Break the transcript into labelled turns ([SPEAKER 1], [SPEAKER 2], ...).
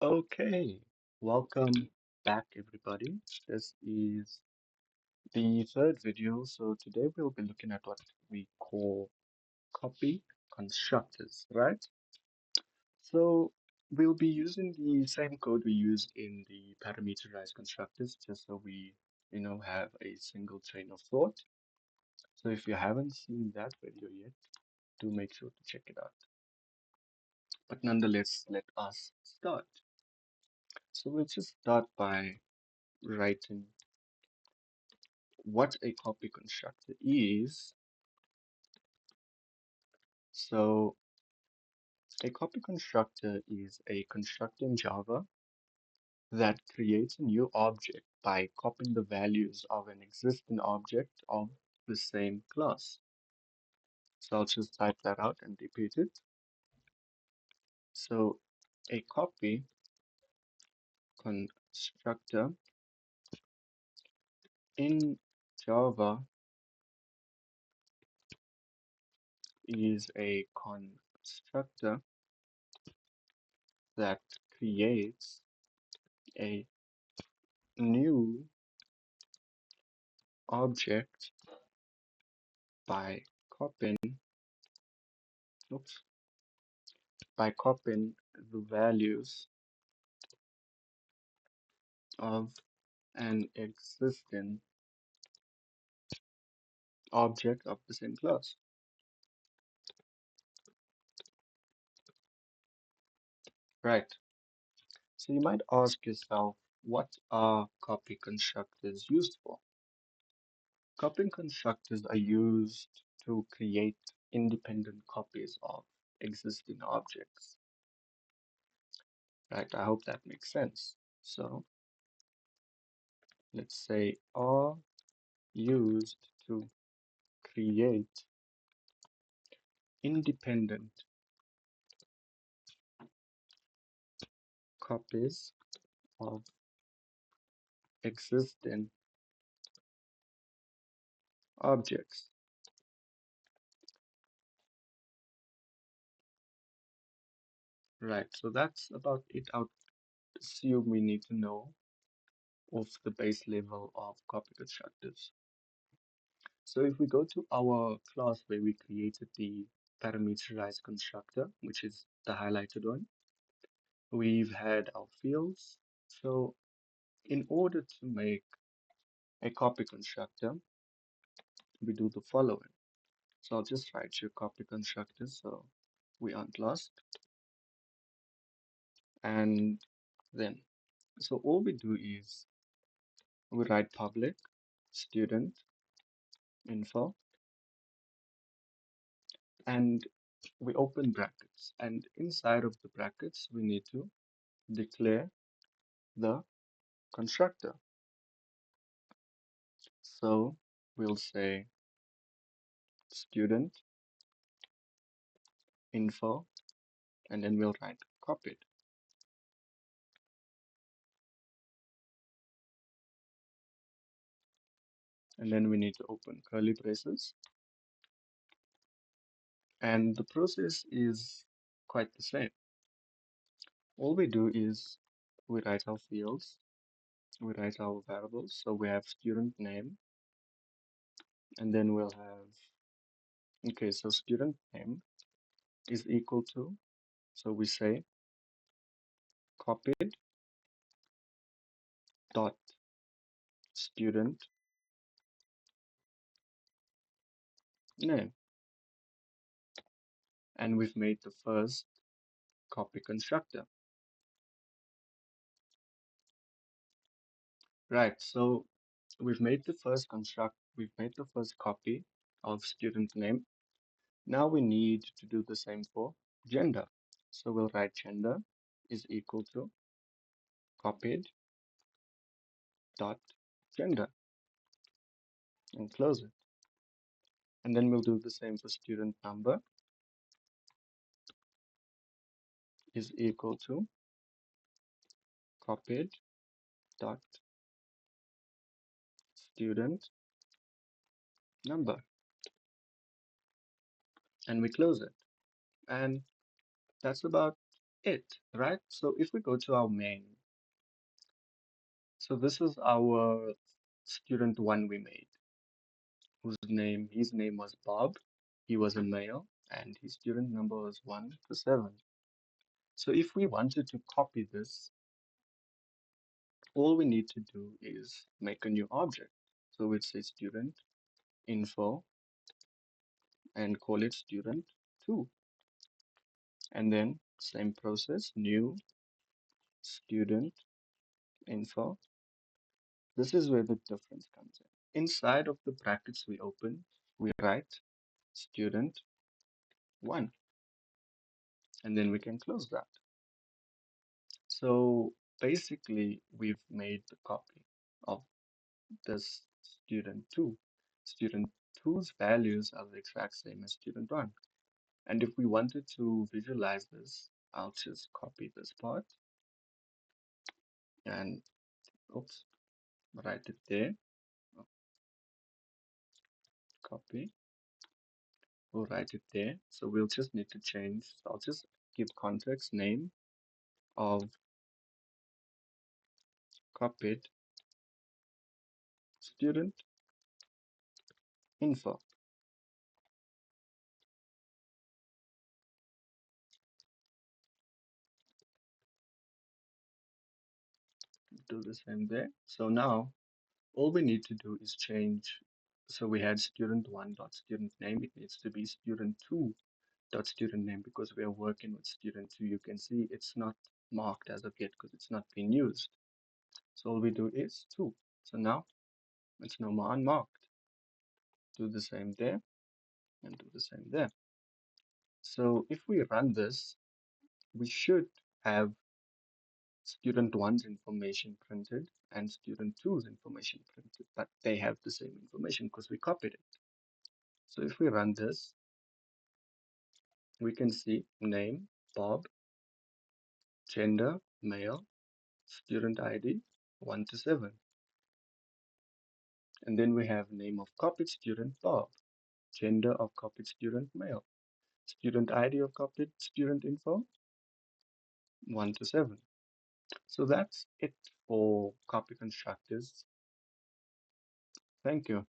[SPEAKER 1] Okay, welcome back, everybody. This is the third video. So today we'll be looking at what we call copy constructors, right? So we'll be using the same code we used in the parameterized constructors, just so we have a single chain of thought. So if you haven't seen that video yet, do make sure to check it out. But nonetheless, let us start. So we'll just start by writing what a copy constructor is. So a copy constructor is a constructor in Java that creates a new object by copying the values of an existing object of the same class. So I'll just type that out and repeat it. So a copy constructor in Java is a constructor that creates a new object by copying, oops, by copying the values of an existing object of the same class. Right. So you might ask yourself, what are copy constructors used for? Copy constructors are used to create independent copies of existing objects. Right. I hope that makes sense. So let's say are used to create independent copies of existing objects. Right, so that's about it. I would assume we need to know of the base level of copy constructors. So if we go to our class where we created the parameterized constructor, which is the highlighted one, we've had our fields. So in order to make a copy constructor, we do the following. So I'll just write your copy constructor so we aren't lost. And then, so all we do is we write public student info and we open brackets, and inside of the brackets we need to declare the constructor. So we'll say student info and then we'll write copied, and then we need to open curly braces, and the process is quite the same. All we do is we write our fields, we write our variables. So we have student name, and then we'll have, okay, so student name is equal to, so we say copied dot student name, and we've made the first copy constructor. Right, so we've made the first copy of student name. Now we need to do the same for gender. So we'll write gender is equal to copied dot gender and close it. And then we'll do the same for student number is equal to copied dot student number, and we close it. And that's about it, right? So if we go to our main, so this is our student one we made, his name was Bob. He was a male, and his student number was 1 to 7. So if we wanted to copy this, all we need to do is make a new object. So we'd say student info and call it student 2. And then same process, new student info. This is where the difference comes in. Inside of the brackets we open, we write student 1, and then we can close that. So basically, we've made the copy of this student 2. Student two's values are the exact same as student 1. And if we wanted to visualize this, I'll just copy this part and oops, write it there. Copy, we'll write it there. So we'll just need to change. So I'll just give context name of copied student info. Do the same there. So now all we need to do is change. So we had student one dot student name. It needs to be student two dot student name because we are working with student two. You can see it's not marked as of yet because it's not being used. So all we do is two. So now it's no more unmarked. Do the same there and do the same there. So if we run this, we should have student one's information printed and student two's information printed, but they have the same information because we copied it. So if we run this, we can see name, Bob, gender, male, student ID, 1 to 7. And then we have name of copied student, Bob, gender of copied student, male, student ID of copied student info, 1 to 7. So that's it for copy constructors. Thank you.